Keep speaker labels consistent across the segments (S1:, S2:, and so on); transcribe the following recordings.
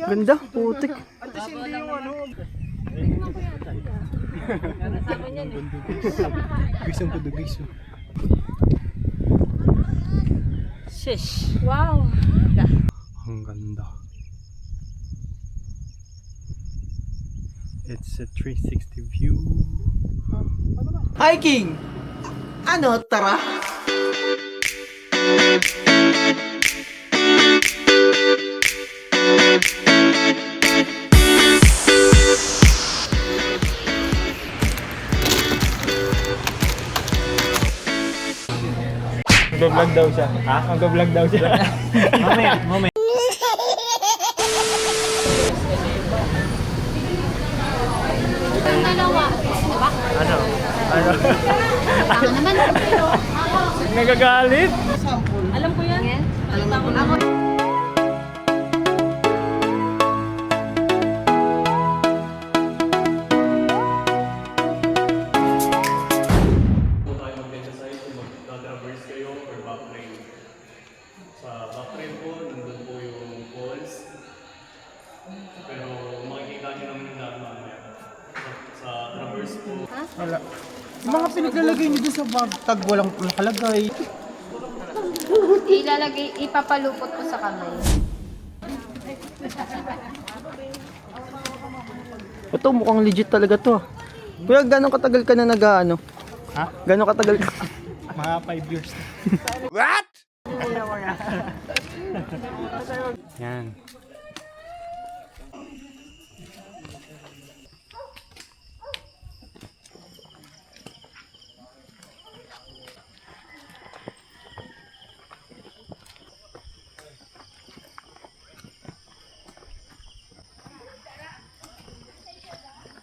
S1: Ganda, putik.
S2: At least hindi yung ano. Bisong kudugiso.
S3: Shish. Wow.
S2: Ang ganda. It's a 360 view.
S1: Hiking! Ano, tara?
S2: Mag-vlog daw siya. Ha? Mag-vlog daw siya. Mamaya.
S3: Ang dalawa. Diba?
S2: Ano?
S3: Baka naman.
S2: Nagagalit?
S3: Alam ko yan. Alam mo ako.
S2: Mag-traverse kayo or backtrain. Sa backtrain po, nandun po yung falls. Pero makikita nyo naman yung daan mamaya. Sa traverse po.
S1: Wala. Yung mga pinaglalagay niyo dun sa bag tag, walang nakalagay.
S3: Ilalagay, ipapalupot ko sa kamay.
S1: Ito, mukhang legit talaga to. Kuya, gano'ng katagal ka na nag-ano?
S2: Ha?
S1: Gano'ng katagal ka?
S2: Mga 5 years.
S1: What?
S2: Yan.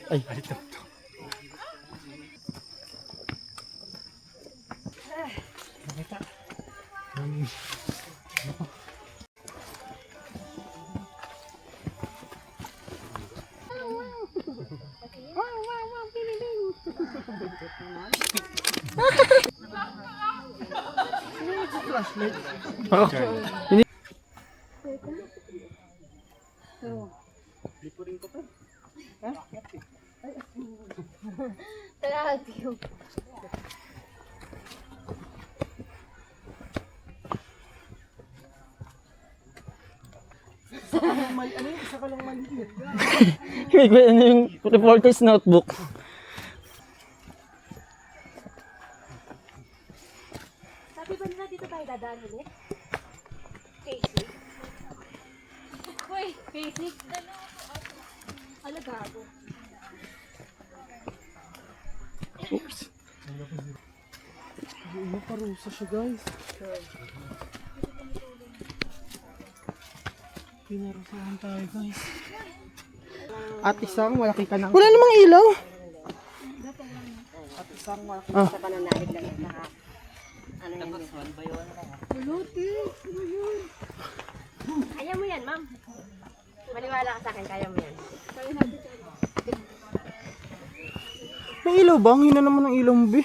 S1: Ay,
S2: Balik na ito. Nakita.
S3: Talaga yung.
S1: ano yung isa ka lang maliit? Ano yung reporter's notebook?
S3: Sabi ba nila dito tayo dadaan ulit? Casey? Uy, Casey? Ano gago?
S1: Oops. Ano parusa siya, guys? Pinarusahan tayo, guys. At isang malaki ka na. Wala namang ilaw. At isang malaki ka pa na naliglang at naka... Ano yan?
S3: Kaya mo yan, ma'am. Maniwala ka sa akin, kaya mo yan.
S1: May ilaw ba? Ang hina naman ng ilaw mo, be.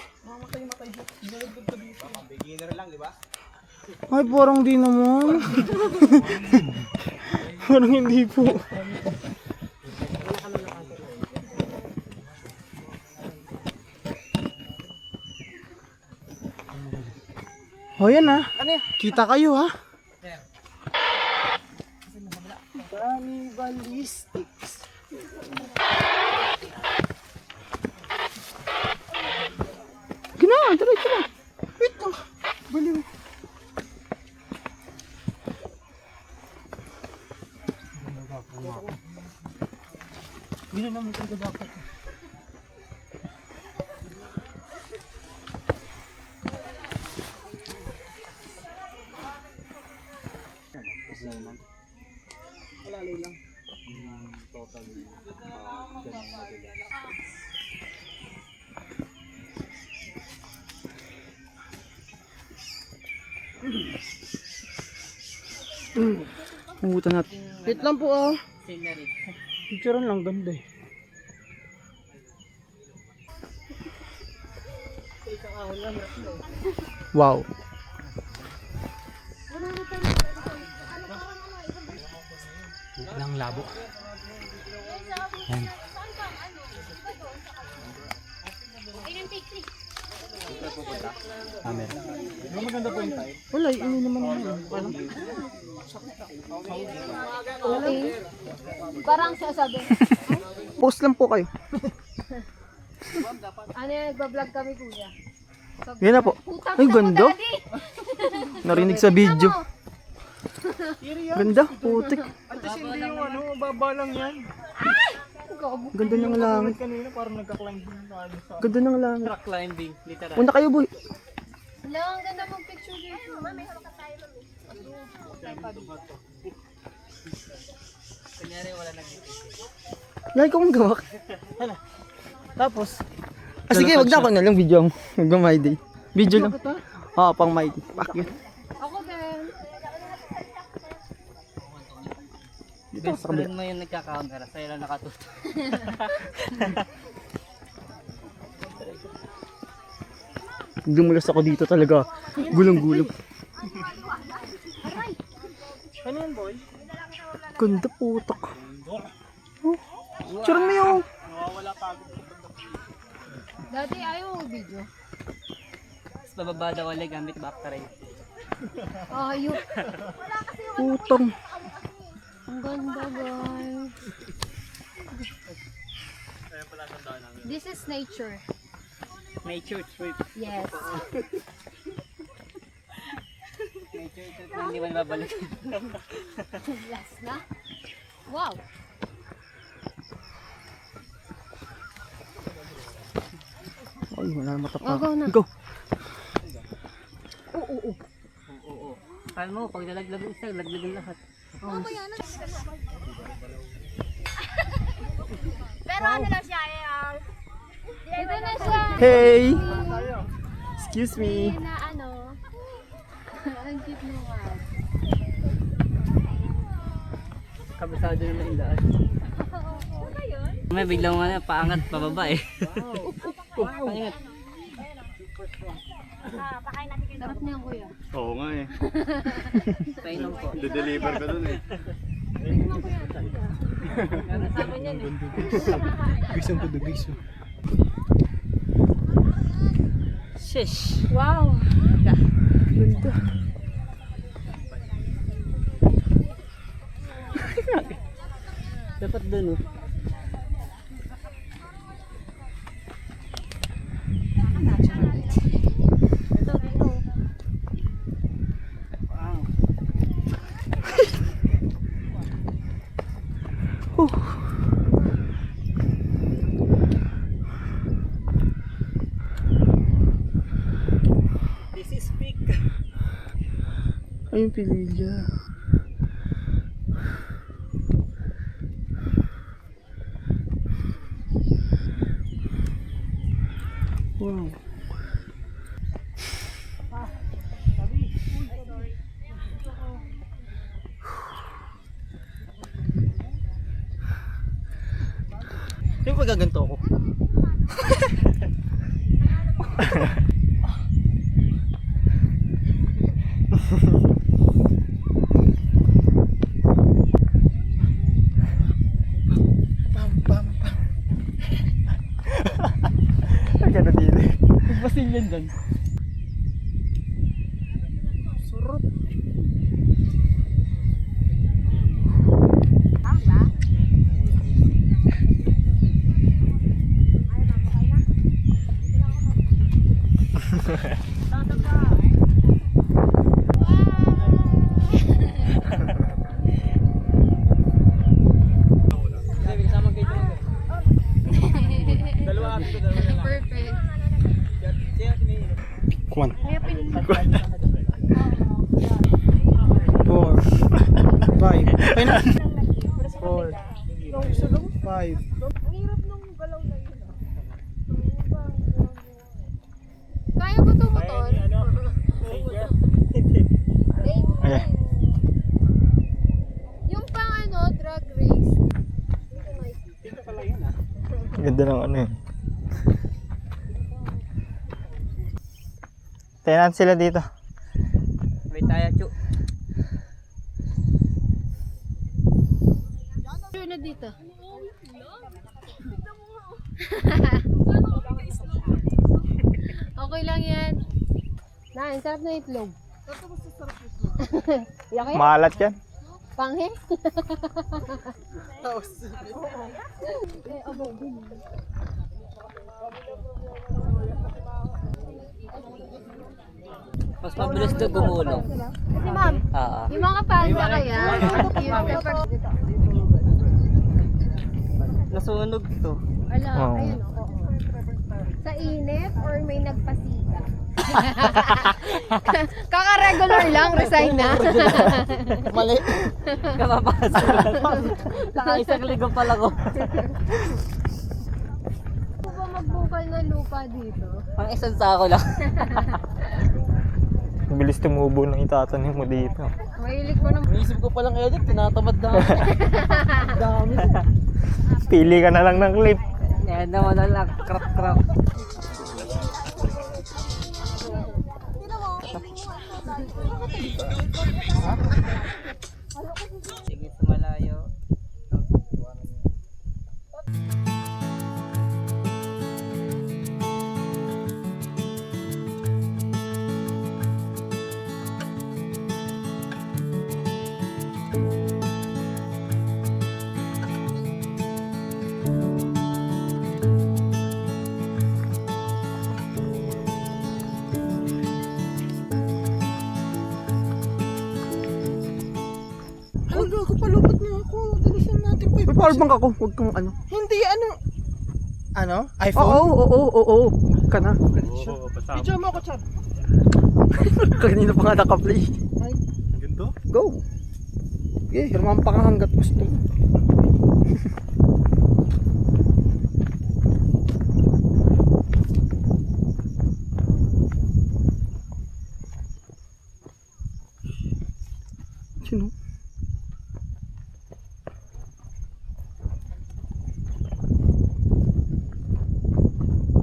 S1: Ay, parang di naman. Parang hindi po. O yan ha. Kita kayo ha. Cannibalistics. Gina, diretso na. Wait lang. Baliw. Gina naman talaga dapat. Malalay lang. Total. Pungutan natin. Wait lang po ah. Picturean lang, ganda eh. Wow. Ilang labo. Yan.
S3: Ayun, take 3.
S1: Amen.
S2: Maganda po yung type.
S1: Wala, ini naman yun. Wala.
S3: Okay. Parang sasabi.
S1: Post lang po kayo.
S3: Ano yan, nagbablog kami kuya.
S1: Yan na po.
S3: Putang
S1: Ay,
S3: ina mo,
S1: ganda.
S3: daddy.
S1: Narinig sa video.
S3: Mo.
S1: Ganda, putik.
S2: Antes hindi yung ano, baba lang yan.
S3: Gabo.
S1: Ganda ng langit.
S2: Kanina parang nagka-climb din sa ano sa
S1: Ganda ng langit.
S2: rock climbing, literal.
S1: Punta kayo, boy.
S3: Wala, ang ganda mong picture dito. Mami, hawak tayo,
S2: Kunyari wala nag-iisip.
S1: Yan, ikaw ang gawak. Tapos, sige, wag na ako na lang video ang My Day. Video lang. Oo, pang My Day. Pakit.
S3: Ako din.
S1: Dito sa kabila.
S2: mo yung nagka-camera, sa'yo lang nakatuto.
S1: Dumulas ako dito talaga. Gulong-gulong.
S2: Ano yun, boy?
S1: Ganda putok. Oh, charan mo yung.
S2: Nawawala pagod.
S3: Dati ayaw mo video.
S2: Tapos bababa daw ulit gamit backtrack.
S3: Ayun.
S1: Putong.
S3: Ang ganda, guys. This is nature.
S2: Nature trip.
S3: Yes.
S2: Nature trip na hindi man babalik.
S3: Last na. Wow.
S1: Ay, wala na mata pa.
S3: Go na.
S1: Go.
S2: Oo. Kaya mo, pag nalaglag yung isa, laglag ang lahat.
S3: Pero ano na siya, ito na siya.
S1: Hey! Excuse me.
S3: Na ano. Ang cute mo nga.
S2: Kabisado na yung daan. May biglang ano, paangat pababa eh. Paangat.
S3: Sarap niya, kuya.
S2: Oo nga eh. Painom po.
S4: De-deliver ka dun eh.
S2: Kasama niyan eh.
S1: Gisong to the gisong.
S2: Shish.
S3: Wow.
S1: Ganda.
S2: Dapat dun oh.
S3: Ito, dito.
S2: Wow. This is peak.
S1: Ayun, pililya. Wow. Yung pagkaganto ako. Pam pam pam. Ang ganda din.
S2: Basin yan dyan.
S1: Surot.
S3: Perfect.
S1: Kwan.
S3: Kaya pinili.
S1: 4 5. Ay na. 4 5.
S3: Kaya ko ito motor.
S1: Ayan.
S3: Yung pang ano, drag race.
S1: Ganda ng ano yun. Tenant sila dito.
S2: May taya chu.
S4: na dito. Okay lang yan. Na, ang sarap na itlog. Yaki?
S1: Maalat yan.
S4: Panghe?
S5: Mas mabilis to gumulong.
S4: Si ma'am, yung mga panda kaya, yung pepper.
S5: Nasunog to.
S4: Ala,
S1: Oo.
S4: ayun o. Sa init or may nagpasiga? Kaka-regular lang, resign na.
S1: Mali.
S5: Kapapasok lang. Nakaisang ligo pala ko.
S4: Ano ba magbukal ng lupa dito?
S5: Pang isang sako lang.
S1: Bilis tumubo ng itatanim mo dito.
S4: Mahilig ko ng...
S5: Naisip ko palang edit, tinatamad na ako.
S4: Dami.
S1: Pili ka na lang ng clip.
S5: Yan naman na lang, crap. Sige, malayo.
S1: May power bank ako. Huwag kang ano.
S6: Hindi, ano? Ano?
S1: Oo,
S6: iPhone?
S1: oo. Ka na.
S2: Oo, basta.
S6: Video mo ako, Chad.
S1: Kanina pa nga naka-play.
S2: Ganito?
S1: Go. Okay, hirmahan pa ka hanggat gusto mo. Sino?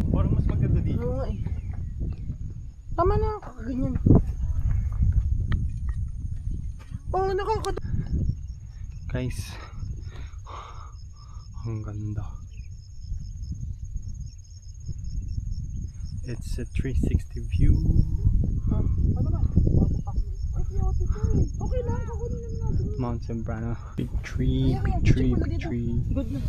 S2: Parang mas maganda dito.
S6: Oo nga eh. Tama na, kakaganyan. Oh, nakakata...
S2: Guys, ang ganda. It's a 360 view.
S6: Ano ba? Okay lang, kukunin naman natin.
S2: Mount Sembrano. Big tree, big tree, big tree.
S6: Good na.